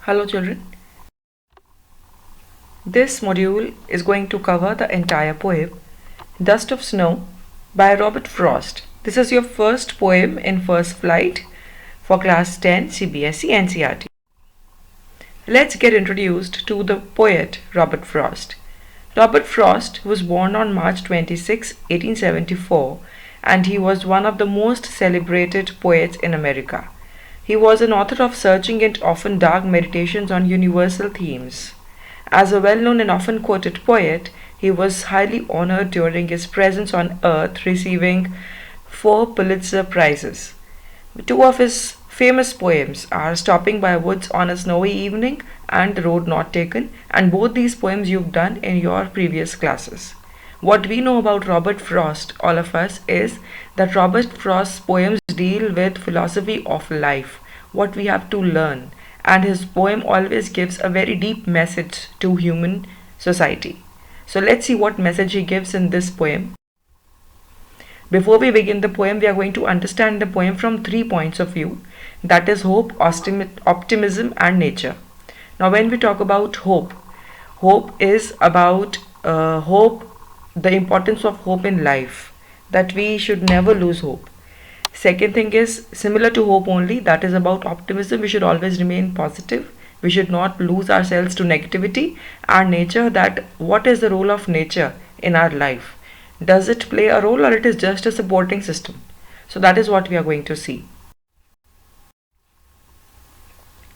Hello children. This module is going to cover the entire poem Dust of Snow by Robert Frost. This is your first poem in first flight for class 10 CBSE NCERT. Let's get introduced to the poet Robert Frost. Robert Frost was born on March 26, 1874, and he was one of the most celebrated poets in America. He was an author of searching and often dark meditations on universal themes. As a well-known and often quoted poet, he was highly honored during his presence on Earth, receiving 4 Pulitzer Prizes. 2 of his famous poems are Stopping by Woods on a Snowy Evening and The Road Not Taken, and both these poems you've done in your previous classes. What we know about Robert Frost, all of us, is that Robert Frost's poems deal with philosophy of life, what we have to learn, and his poem always gives a very deep message to human society. So let's see what message he gives in this poem. Before we begin the poem, we are going to understand the poem from 3 points of view, that is hope, optimism and nature. Now when we talk about hope, hope is about the importance of hope in life, that we should never lose hope. Second thing is similar to hope only, that is about optimism. We should always remain positive. We should not lose ourselves to negativity. And nature, that what is the role of nature in our life? Does it play a role or it is just a supporting system? So that is what we are going to see.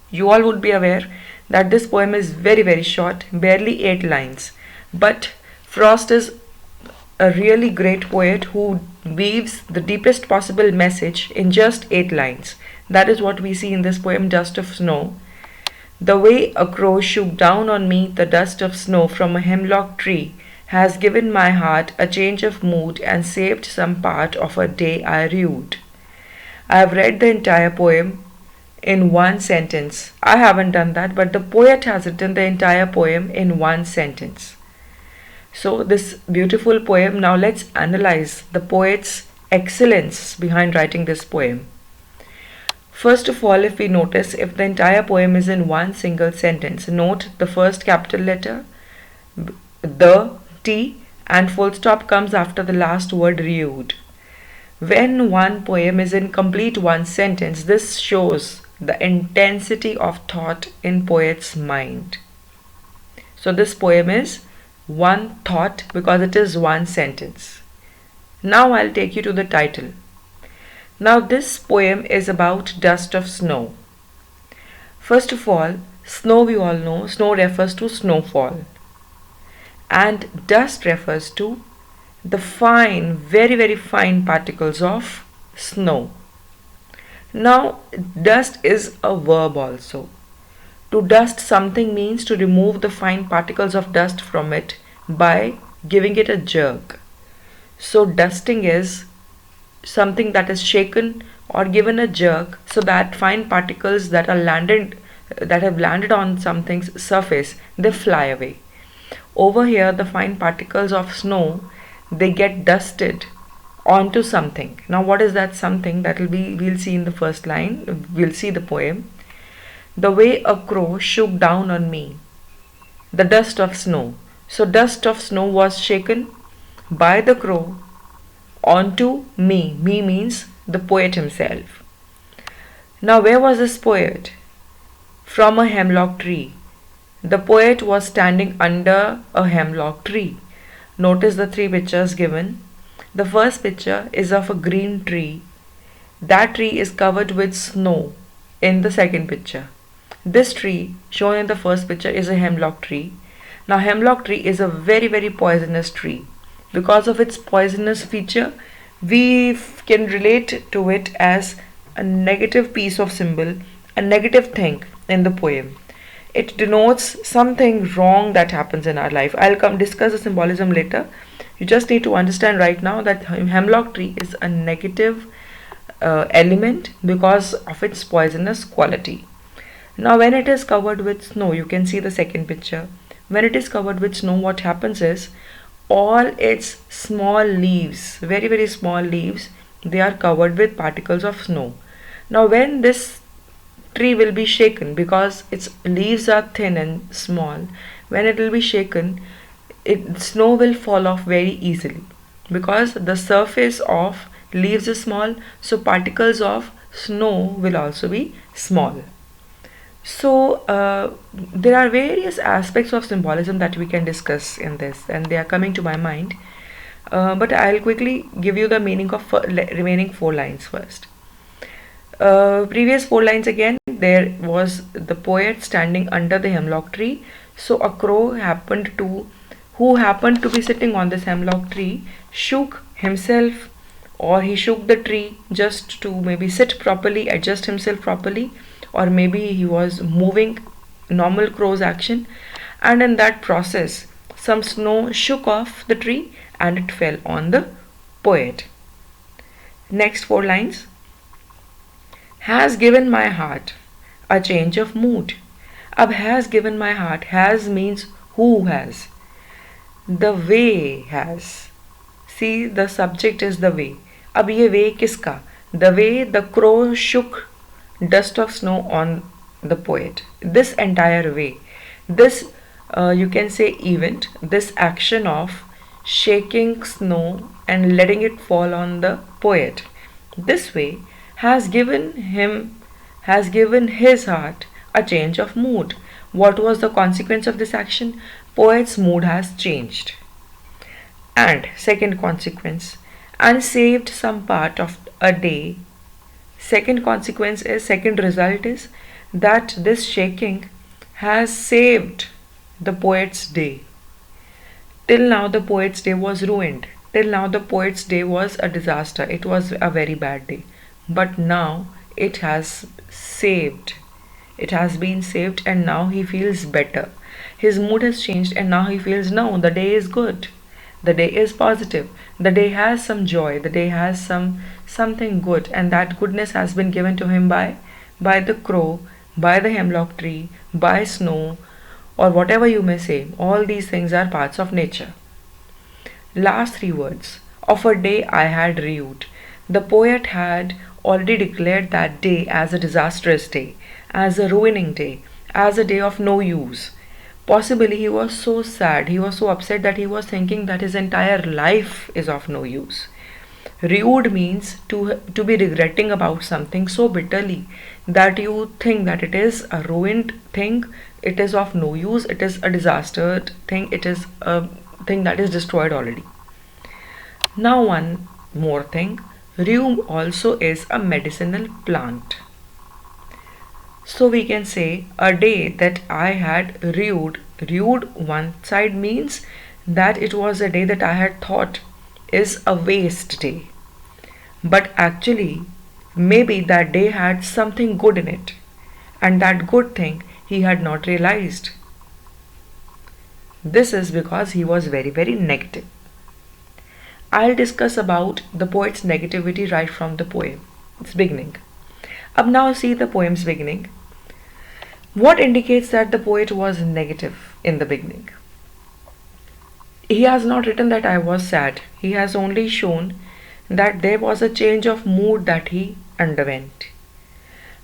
You all would be aware that this poem is very short, barely 8 lines. But Frost is a really great poet who weaves the deepest possible message in just 8 lines. That is what we see in this poem, Dust of Snow. The way a crow shook down on me the dust of snow from a hemlock tree has given my heart a change of mood and saved some part of a day I rued. I have read the entire poem in one sentence. I haven't done that, but the poet has written the entire poem in one sentence. So this beautiful poem, now let's analyze the poet's excellence behind writing this poem. First of all, if we notice, if the entire poem is in one single sentence, note the first capital letter, the, T, and full stop comes after the last word rued. When one poem is in complete one sentence, this shows the intensity of thought in poet's mind. So this poem is one thought because it is one sentence. Now I'll take you to the title. Now this poem is about dust of snow. First of all, snow, we all know, snow refers to snowfall, and dust refers to the fine, very fine particles of snow. Now dust is a verb also. To dust something means to remove the fine particles of dust from it by giving it a jerk. So dusting is something that is shaken or given a jerk so that fine particles that have landed on something's surface, they fly away. Over here, the fine particles of snow, they get dusted onto something. Now what is that something? We'll see in the first line. We'll see the poem. The way a crow shook down on me the dust of snow. So dust of snow was shaken by the crow onto me. Me means the poet himself. Now where was this poet? From a hemlock tree. The poet was standing under a hemlock tree. Notice the 3 pictures given. The first picture is of a green tree. That tree is covered with snow in the second picture. This tree shown in the first picture is a hemlock tree. Now hemlock tree is a very poisonous tree. Because of its poisonous feature, we can relate to it as a negative piece of symbol, a negative thing in the poem. It denotes something wrong that happens in our life. I'll discuss the symbolism later. You just need to understand right now that hemlock tree is a negative element because of its poisonous quality. Now when it is covered with snow, you can see the second picture. When it is covered with snow, what happens is all its small leaves, very small leaves, they are covered with particles of snow. Now when this tree will be shaken because its leaves are thin and small. When it will be shaken, snow will fall off very easily because the surface of leaves is small, so particles of snow will also be small. So there are various aspects of symbolism that we can discuss in this, and they are coming to my mind. But I'll quickly give you the meaning of remaining four lines first. Previous four lines again, there was the poet standing under the hemlock tree. So a crow who happened to be sitting on this hemlock tree, shook himself, or he shook the tree just to maybe sit properly, adjust himself properly, or maybe he was moving normal crow's action, and in that process some snow shook off the tree and it fell on the poet. Next four lines. Has given my heart a change of mood. Ab has given my heart. Has means who has. The way has. See, the subject is the way. Ab ye way kiska? The way the crow shook dust of snow on the poet. This entire way. This you can say event, this action of shaking snow and letting it fall on the poet. This way has given his heart a change of mood. What was the consequence of this action? Poet's mood has changed. And second consequence, and saved some part of a day. Second result is that this shaking has saved the poet's day. Till now the poet's day was ruined. Till now the poet's day was a disaster. It was a very bad day. But now it has saved. It has been saved, and now he feels better. His mood has changed, and now he feels, no, the day is good. The day is positive. The day has some joy. The day has something good, and that goodness has been given to him by the crow, by the hemlock tree, by snow, or whatever you may say. All these things are parts of nature. Last three words. Of a day I had rued. The poet had already declared that day as a disastrous day, as a ruining day, as a day of no use. Possibly he was so sad, he was so upset that he was thinking that his entire life is of no use. Rued means to be regretting about something so bitterly that you think that it is a ruined thing, it is of no use, it is a disastered thing, it is a thing that is destroyed already. Now one more thing. Rue also is a medicinal plant. So we can say a day that I had rued. Rued one side means that it was a day that I had thought is a waste day. But actually, maybe that day had something good in it, and that good thing he had not realized. This is because he was very, very negative. I'll discuss about the poet's negativity right from the poem, its beginning. Ab now see the poem's beginning. What indicates that the poet was negative in the beginning? He has not written that I was sad. He has only shown that there was a change of mood that he underwent.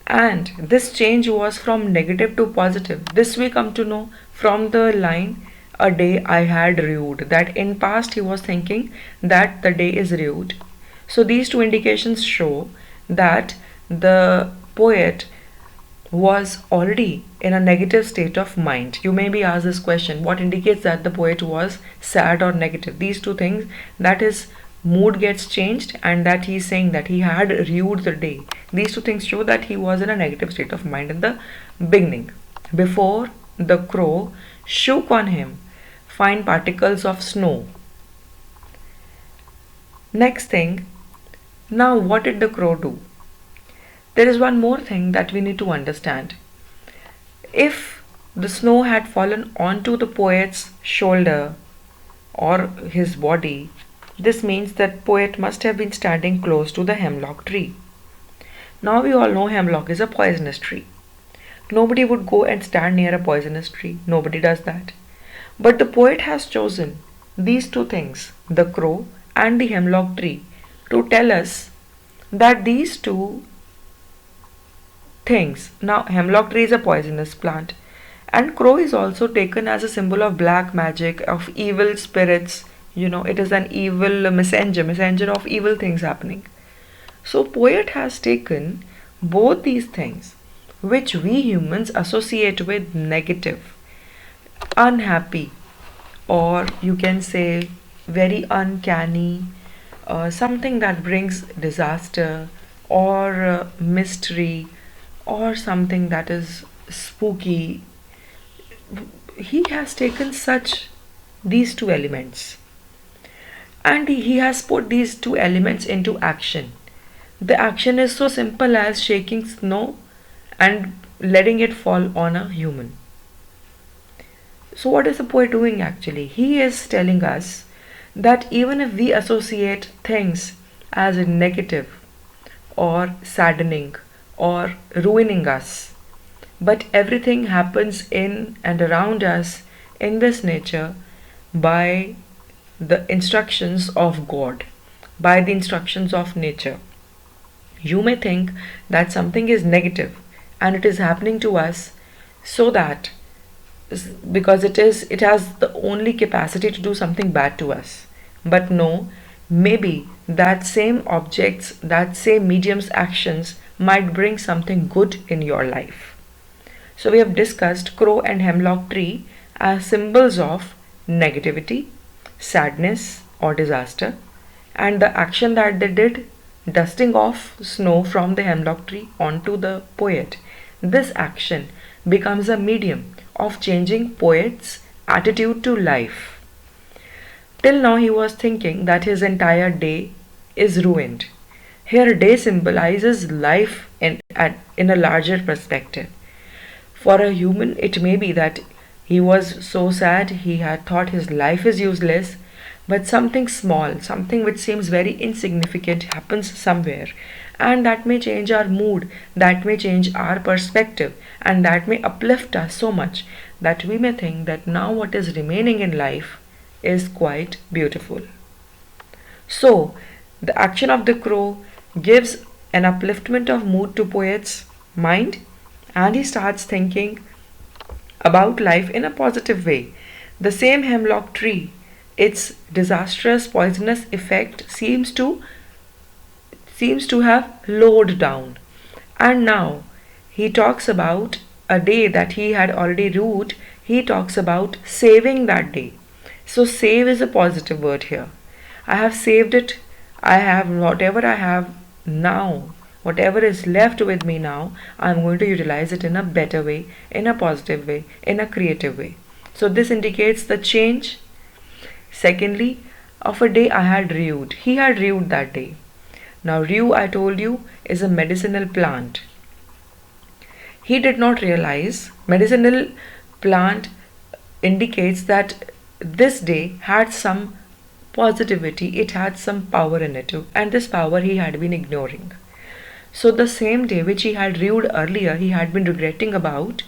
And this change was from negative to positive. This we come to know from the line, a day I had rued, that in past he was thinking that the day is rued. So these two indications show that the poet was already in a negative state of mind. You may be asked this question, what indicates that the poet was sad or negative? These two things, that his mood gets changed and that he is saying that he had rued the day. These two things show that he was in a negative state of mind in the beginning. Before the crow shook on him fine particles of snow. Next thing, now what did the crow do? There is one more thing that we need to understand. If the snow had fallen onto the poet's shoulder or his body, this means that poet must have been standing close to the hemlock tree. Now we all know hemlock is a poisonous tree. Nobody would go and stand near a poisonous tree. Nobody does that. But the poet has chosen these two things, the crow and the hemlock tree, to tell us that these two things. Now, hemlock tree is a poisonous plant, and crow is also taken as a symbol of black magic, of evil spirits. It is an evil messenger of evil things happening. So, poet has taken both these things, which we humans associate with negative, unhappy, or you can say very uncanny, something that brings disaster or mystery or something that is spooky. He has taken such these two elements, and he has put these two elements into action. The action is so simple as shaking snow and letting it fall on a human. So, what is the poet doing actually? He is telling us that even if we associate things as negative or saddening or ruining us, but everything happens in and around us in this nature by the instructions of God, by the instructions of nature. You may think that something is negative and it is happening to us so that because it has the only capacity to do something bad to us. But no, maybe that same objects, that same medium's actions might bring something good in your life. So we have discussed crow and hemlock tree as symbols of negativity, sadness or disaster, and the action that they did, dusting off snow from the hemlock tree onto the poet. This action becomes a medium of changing poet's attitude to life. Till now he was thinking that his entire day is ruined. Here day symbolizes life in a larger perspective. For a human it may be that he was so sad, he had thought his life is useless, but something small, something which seems very insignificant happens somewhere, and that may change our mood, that may change our perspective, and that may uplift us so much that we may think that now what is remaining in life is quite beautiful. So, the action of the crow gives an upliftment of mood to poet's mind, and he starts thinking about life in a positive way. The same hemlock tree, its disastrous poisonous effect seems to have lowered down, and now he talks about a day that he had already rued. He talks about saving that day. So save is a positive word here. I have saved it. I have whatever I have now, whatever is left with me now, I'm going to utilize it in a better way, in a positive way, in a creative way. So this indicates the change. Secondly, of a day I had rued. He had rued that day. Now rue, I told you, is a medicinal plant. He did not realize medicinal plant indicates that this day had some positivity, it had some power in it, and this power he had been ignoring. So the same day which he had rued earlier, he had been regretting about,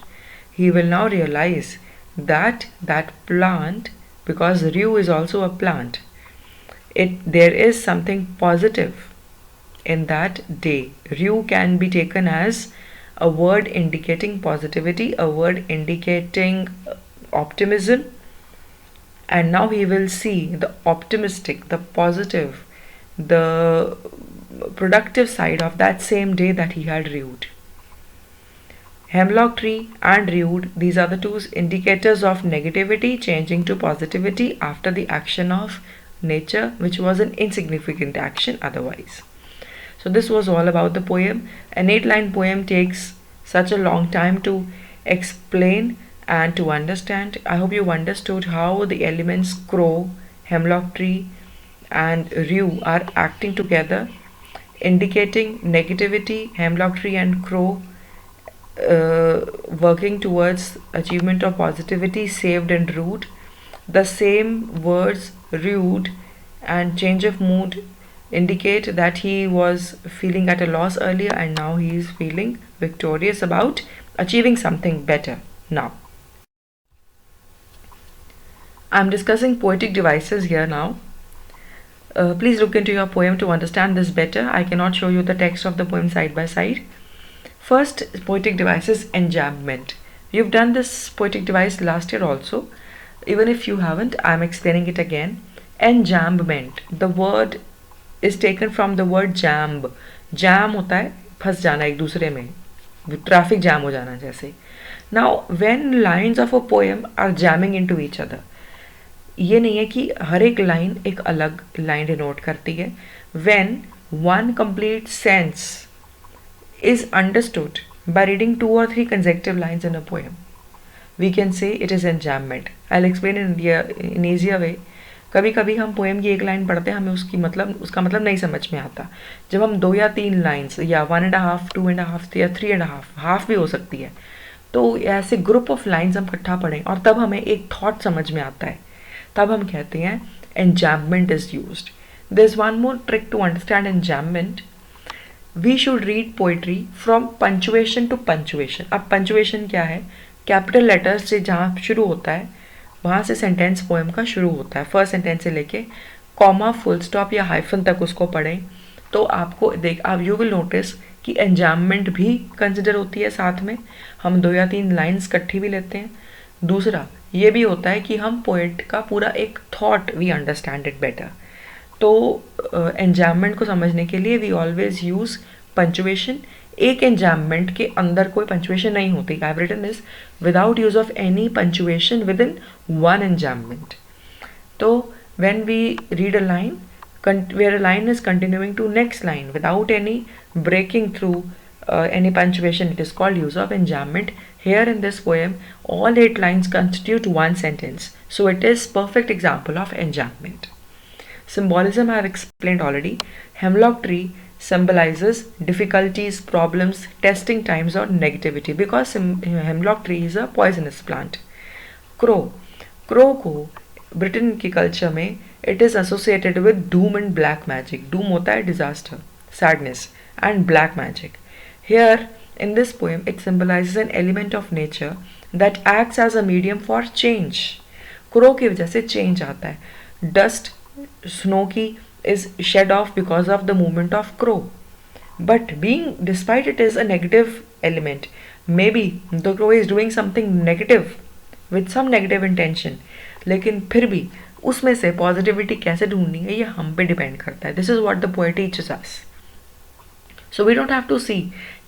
he will now realize that that plant, because rue is also a plant, there is something positive in that day. Rue can be taken as a word indicating positivity, a word indicating optimism, and now he will see the optimistic, the positive, the productive side of that same day that he had rued. Hemlock tree and rued, these are the two indicators of negativity changing to positivity after the action of nature, which was an insignificant action otherwise. So this was all about the poem. An 8-line poem takes such a long time to explain and to understand. I hope you understood how the elements crow, hemlock tree and rue are acting together, indicating negativity, hemlock tree and crow working towards achievement of positivity, saved and rued. The same words rued and change of mood indicate that he was feeling at a loss earlier and now he is feeling victorious about achieving something better now. I'm discussing poetic devices here now. Please look into your poem to understand this better. I cannot show you the text of the poem side by side. First poetic device is enjambment. You've done this poetic device last year also. Even if you haven't, I'm explaining it again. Enjambment, the word is taken from the word jamb. Jam होता है फंस जाना एक दूसरे में, traffic jam हो जाना जैसे. Now when lines of a poem are jamming into each other, ये नहीं है कि हर एक लाइन एक अलग लाइन डिनोट करती है. When one complete sense is understood by reading 2 or 3 consecutive lines in a poem, we can say it is enjambment. I'll explain in easier way. कभी कभी हम पोएम की एक लाइन पढ़ते हैं, हमें उसका मतलब नहीं समझ में आता. जब हम 2 या 3 लाइन्स या 1.5, 2.5 या 3.5, हाफ भी हो सकती है, तो ऐसे ग्रुप ऑफ लाइन्स हम इकट्ठा पढ़ें और तब हमें एक थॉट समझ में आता है, तब हम कहते हैं enjambment is used. There's one more trick to understand enjambment. We should read poetry from punctuation to punctuation. अब punctuation क्या है? कैपिटल लेटर्स से जहाँ शुरू होता है वहाँ से सेंटेंस पोएम का शुरू होता है. फर्स्ट सेंटेंस से लेके कॉमा, फुल स्टॉप या हाइफन तक उसको पढ़ें तो आपको आप यू विल नोटिस कि एंजाममेंट भी कंसिडर होती है. साथ में हम 2 या 3 लाइन्स इकट्ठी भी लेते हैं. दूसरा ये भी होता है कि हम पोएट का पूरा एक thought we understand it better. तो एंजाममेंट को समझने के लिए वी ऑलवेज यूज़ पंचुएशन. एक एंजाममेंट के अंदर कोई पंचुएशन नहीं होती. I have written this without use of any punctuation within one enjambment. तो when we read a line where a line is continuing to next line without any breaking through any punctuation, it is called use of enjambment. Here in this poem all 8 lines constitute one sentence, so it is perfect example of enjambment. Symbolism I have explained already. Hemlock tree symbolizes difficulties, problems, testing times or negativity because hemlock tree is a poisonous plant. Crow को Britain की culture में it is associated with doom and black magic. Doom होता है disaster, sadness and black magic. Here in this poem it symbolizes an element of nature that acts as a medium for change. Crow की वजह से change आता है. Dust, snow की is shed off because of the movement of crow. But despite it is a negative element, maybe the crow is doing something negative with some negative intention, लेकिन फिर भी उसमें से पॉजिटिविटी कैसे ढूंढनी है ये हम पे डिपेंड करता है. This is what the poet teaches us. So we don't have to see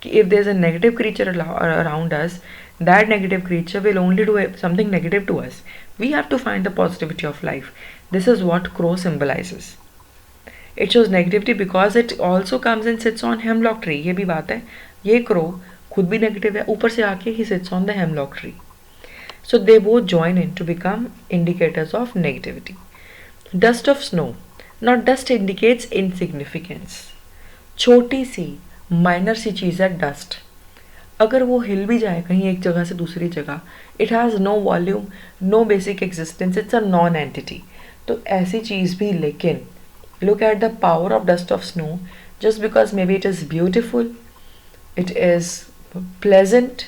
कि if there is a negative creature around us, that negative creature will only do something negative to us. We have to find the positivity of life. This is what crow symbolises. It shows negativity because it also comes and sits on hemlock tree. ये भी बात है, ये crow खुद भी negative है, ऊपर से आके he sits on the hemlock tree. So they both join in to become indicators of negativity. Dust of snow. Now dust indicates insignificance. छोटी सी माइनर सी चीज़ है डस्ट. अगर वो हिल भी जाए कहीं एक जगह से दूसरी जगह, it has no volume, no basic existence, it's a non entity. तो ऐसी चीज़ भी, लेकिन look at the power of dust of snow. Just because may be it is beautiful, it is pleasant,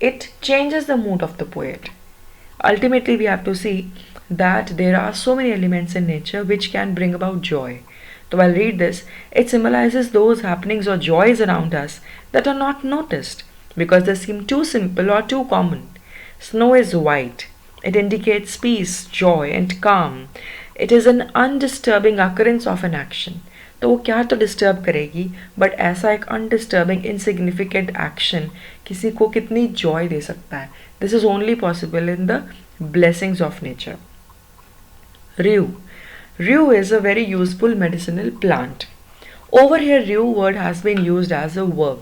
it changes the mood of the poet. Ultimately, we have to see that there are so many elements in nature which can bring about joy. So I'll read this. It symbolizes those happenings or joys around us that are not noticed because they seem too simple or too common. Snow is white. It indicates peace, joy, and calm. It is an undisturbing occurrence of an action. तो वो क्या तो disturb करेगी, but ऐसा एक अनडिस्टर्बिंग insignificant action किसी को कितनी जॉय दे सकता है. This is only possible in the blessings of nature. Rue is a very useful medicinal plant. Over here, rue word has been used as a verb,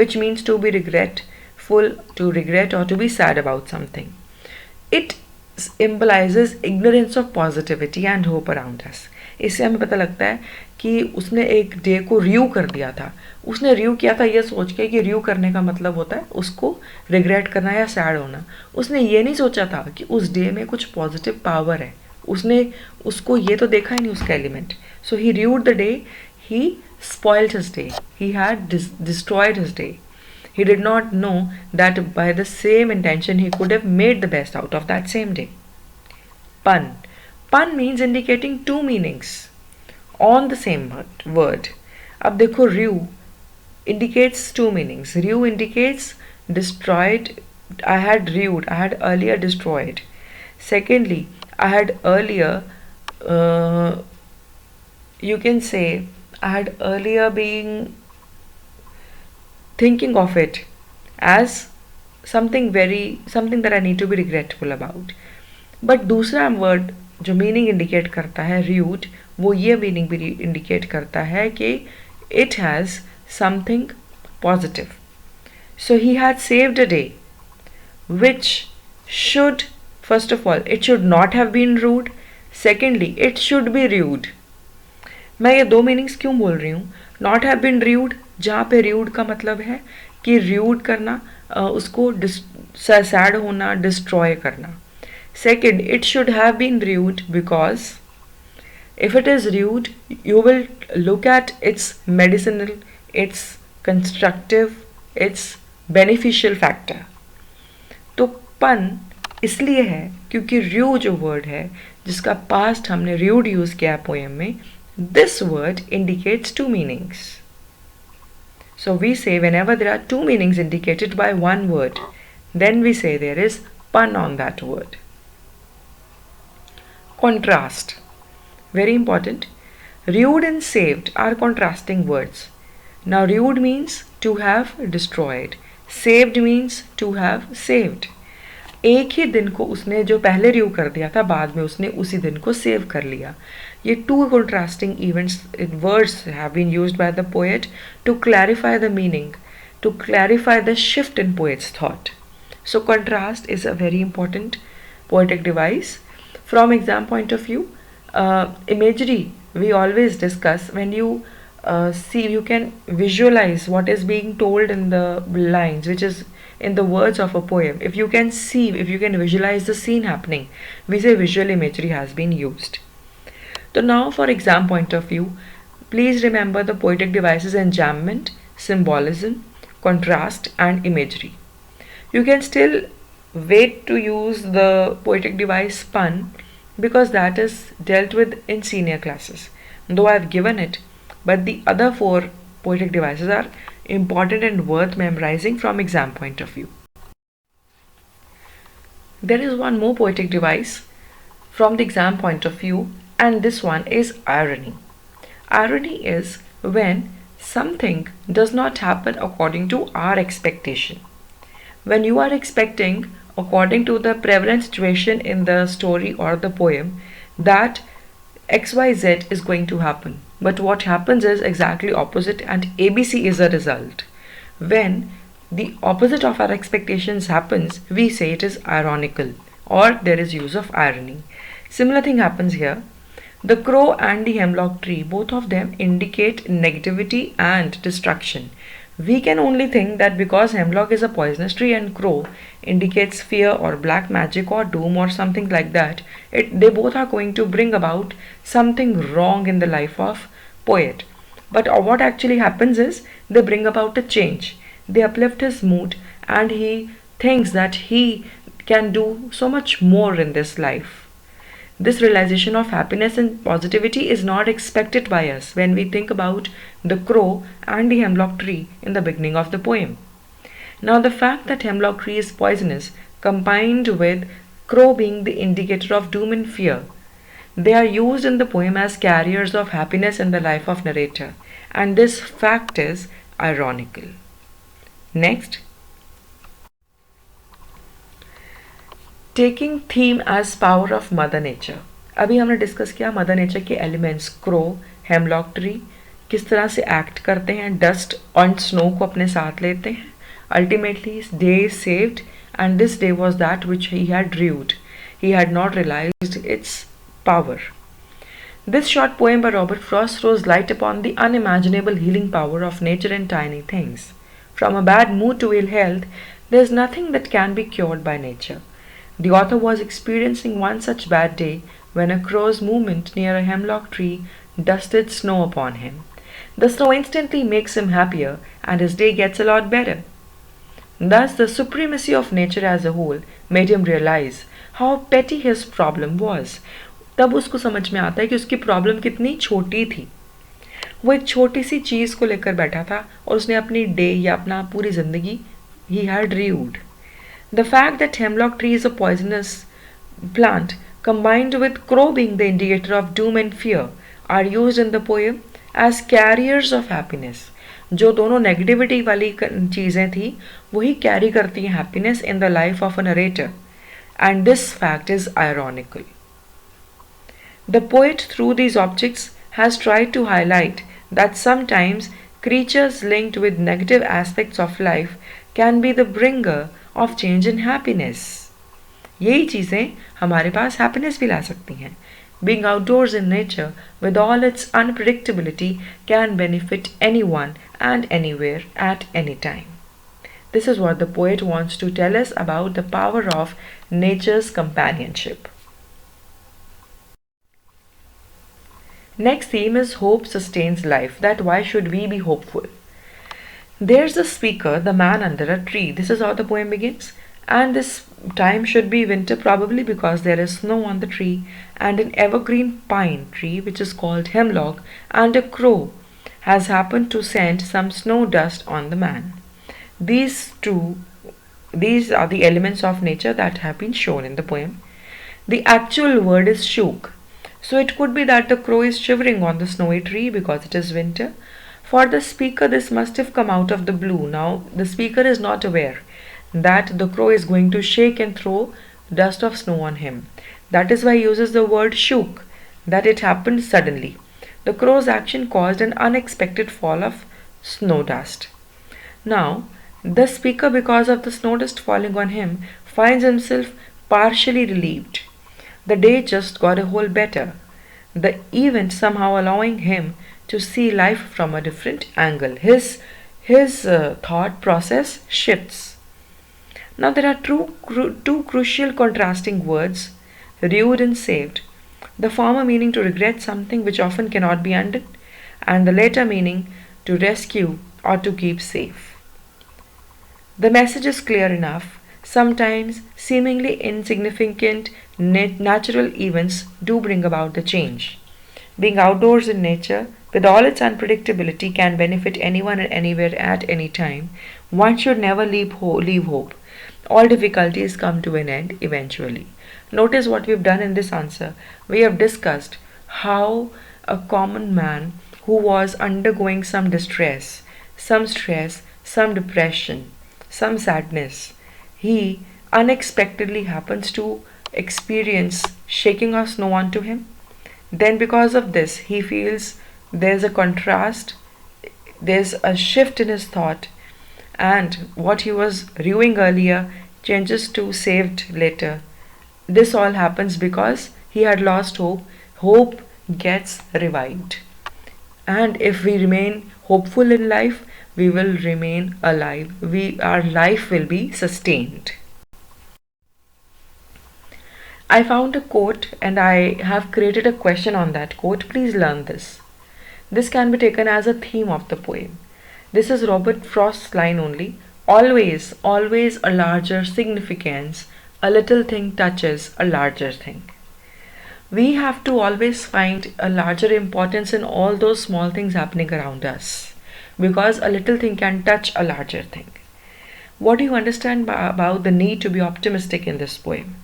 which means to be regretful, to regret or to be sad about something. It symbolizes ignorance of positivity and hope around us. इससे हमें पता लगता है कि उसने एक day को review कर दिया था. उसने रिव्यू किया था ये सोच के कि रिव्यू करने का मतलब होता है उसको रिग्रेट करना या सैड होना. उसने ये नहीं सोचा था कि उस डे में कुछ पॉजिटिव पावर है. उसने उसको ये तो देखा ही नहीं उसका element. So he reviewed the day, he spoiled his day, he had destroyed his day. He did not know that by the same intention he could have made the best out of that same day. Pun. Pun means indicating two meanings on the same word. अब देखो rue indicates two meanings. Rue indicates destroyed. I had rued. I had earlier destroyed. Secondly, I had earlier, you can say, I had earlier been thinking of it as something that I need to be regretful about. But दूसरा word जो meaning indicate करता है rude, वो ये meaning भी indicate करता है कि it has something positive. So he had saved a day which should, first of all it should not have been rude. Secondly it should be rude. मैं ये दो मीनिंग्स क्यों बोल रही हूँ? नॉट हैव बीन रूड, जहाँ पे rude का मतलब है कि रूड करना, उसको सैड होना, डिस्ट्रॉय करना. Second, it should have been rude because if it is rude, you will look at its medicinal, its constructive, its beneficial factor. तो पन इसलिए है क्योंकि रू जो वर्ड है जिसका पास्ट हमने रूड यूज किया पोएम में, this word indicates two meanings. So we say whenever there are two meanings indicated by one word, then we say there is pun on that word. Contrast, very important. Rude and saved are contrasting words. Now rude means to have destroyed, saved means to have saved. एक ही दिन को उसने जो पहले रू कर दिया था, बाद में उसने उसी दिन को सेव कर लिया. ये two contrasting events in words have been used by the poet to clarify the meaning, to clarify the shift in poet's thought. So contrast is a very important poetic device. From exam point of view, imagery we always discuss. When you see, you can visualize what is being told in the lines, which is in the words of a poem. If you can see, if you can visualize the scene happening, we say visual imagery has been used. So now for exam point of view, please remember the poetic devices: enjambment, symbolism, contrast and imagery. You can still wait to use the poetic device pun because that is dealt with in senior classes, though I have given it, but the other four poetic devices are important and worth memorizing from exam point of view. There is one more poetic device from the exam point of view, and this one is irony. Irony is when something does not happen according to our expectation. When you are expecting, according to the prevalent situation in the story or the poem, that XYZ is going to happen, but what happens is exactly opposite, and ABC is a result. When the opposite of our expectations happens, we say it is ironical, or there is use of irony. Similar thing happens here. The crow and the hemlock tree, both of them indicate negativity and destruction. We can only think that because hemlock is a poisonous tree and crow indicates fear or black magic or doom or something like that, they both are going to bring about something wrong in the life of poet. But what actually happens is they bring about a change. They uplift his mood and he thinks that he can do so much more in this life. This realization of happiness and positivity is not expected by us when we think about the crow and the hemlock tree in the beginning of the poem. Now the fact that hemlock tree is poisonous combined with crow being the indicator of doom and fear, they are used in the poem as carriers of happiness in the life of narrator, and this fact is ironical. Next, taking theme as power of mother nature. अभी हमने discuss किया mother nature के elements, crow, hemlock tree किस तरह से act करते हैं, dust और स्नो को अपने साथ लेते हैं. Ultimately day is saved and this day was that which he had rued. He had not realised its power. This short poem by Robert Frost throws light upon the unimaginable healing power of nature and tiny things. From a bad mood to ill health, there is nothing that can be cured by nature. The author was experiencing one such bad day when a crow's movement near a hemlock tree dusted snow upon him. The snow instantly makes him happier and his day gets a lot better. Thus, the supremacy of nature as a whole made him realize how petty his problem was. तब उसको समझ में आता है कि उसकी problem कितनी छोटी थी. वो एक छोटी सी चीज़ को लेकर बैठा था और उसने अपनी डे या अपना पूरी ज़िंदगी he had rued. The fact that hemlock tree is a poisonous plant combined with crow being the indicator of doom and fear are used in the poem as carriers of happiness. जो दोनों negativity वाली चीज़ें थी वही carry करती हैं happiness in the life of a narrator and this fact is ironical. The poet, through these objects, has tried to highlight that sometimes creatures linked with negative aspects of life can be the bringer of change and happiness. यही चीज़ें हमारे पास happiness भी ला सकती हैं. Being outdoors in nature with all its unpredictability can benefit anyone and anywhere at any time. This is what the poet wants to tell us about the power of nature's companionship. Next theme is hope sustains life. That why should we be hopeful? There's a speaker, the man under a tree. This is how the poem begins. And this time should be winter probably because there is snow on the tree and an evergreen pine tree which is called hemlock and a crow has happened to send some snow dust on the man. These are the elements of nature that have been shown in the poem. The actual word is shook. So it could be that the crow is shivering on the snowy tree because it is winter. For the speaker, this must have come out of the blue. Now, the speaker is not aware that the crow is going to shake and throw dust of snow on him. That is why he uses the word shook, that it happened suddenly. The crow's action caused an unexpected fall of snow dust. Now, the speaker, because of the snow dust falling on him, finds himself partially relieved. The day just got a whole better. The event somehow allowing him to see life from a different angle. His thought process shifts. Now there are two crucial contrasting words, rued and saved. The former meaning to regret something which often cannot be undone, and the latter meaning to rescue or to keep safe. The message is clear enough. Sometimes seemingly insignificant natural events do bring about the change. Being outdoors in nature with all its unpredictability can benefit anyone and anywhere at any time. One should never leave hope. All difficulties come to an end eventually. Notice what we've done in this answer. We have discussed how a common man who was undergoing some distress, some stress, some depression, some sadness, he unexpectedly happens to experience shaking of snow onto him. Then because of this, he feels there's a contrast, there's a shift in his thought, and what he was ruing earlier changes to saved later. This all happens because he had lost hope. Hope gets revived. And if we remain hopeful in life, we will remain alive. Our life will be sustained. I found a quote and I have created a question on that quote. Please learn this. This can be taken as a theme of the poem. This is Robert Frost's line only. Always, always a larger significance. A little thing touches a larger thing. We have to always find a larger importance in all those small things happening around us, because a little thing can touch a larger thing. What do you understand about the need to be optimistic in this poem?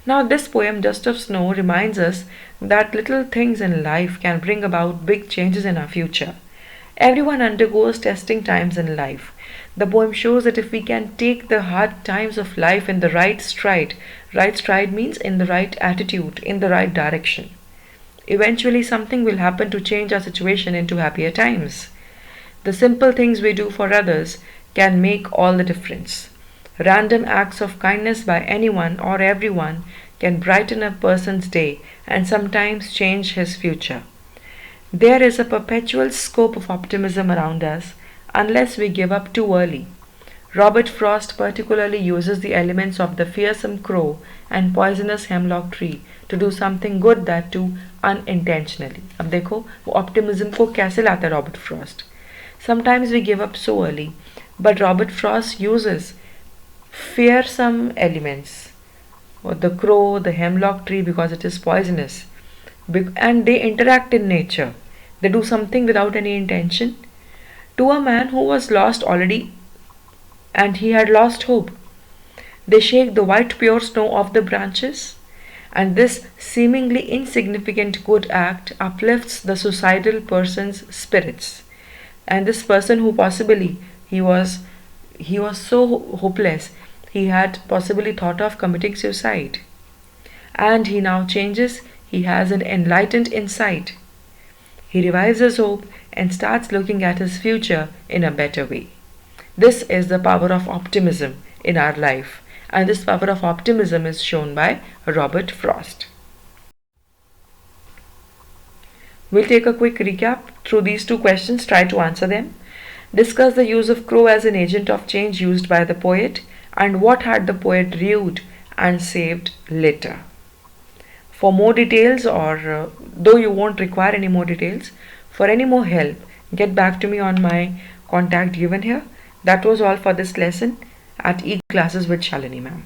Now, this poem, Dust of Snow, reminds us that little things in life can bring about big changes in our future. Everyone undergoes testing times in life. The poem shows that if we can take the hard times of life in the right stride means in the right attitude, in the right direction, eventually something will happen to change our situation into happier times. The simple things we do for others can make all the difference. Random acts of kindness by anyone or everyone can brighten a person's day and sometimes change his future. There is a perpetual scope of optimism around us unless we give up too early. Robert Frost particularly uses the elements of the fearsome crow and poisonous hemlock tree to do something good, that too unintentionally. अब देखो वो optimism को कैसे लाता है Robert Frost. Sometimes we give up so early, but Robert Frost uses fearsome elements, the crow, the hemlock tree, because it is poisonous, and they interact in nature. They do something without any intention. To a man who was lost already and he had lost hope, they shake the white pure snow off the branches, and this seemingly insignificant good act uplifts the suicidal person's spirits. And this person who possibly he was so hopeless, he had possibly thought of committing suicide. And he now changes, he has an enlightened insight. He revives his hope and starts looking at his future in a better way. This is the power of optimism in our life, and this power of optimism is shown by Robert Frost. We'll take a quick recap through these two questions, try to answer them. Discuss the use of crow as an agent of change used by the poet, and what had the poet rued and saved later. For more details, or though you won't require any more details, for any more help, get back to me on my contact given here. That was all for this lesson at E-Classes with Shalini ma'am.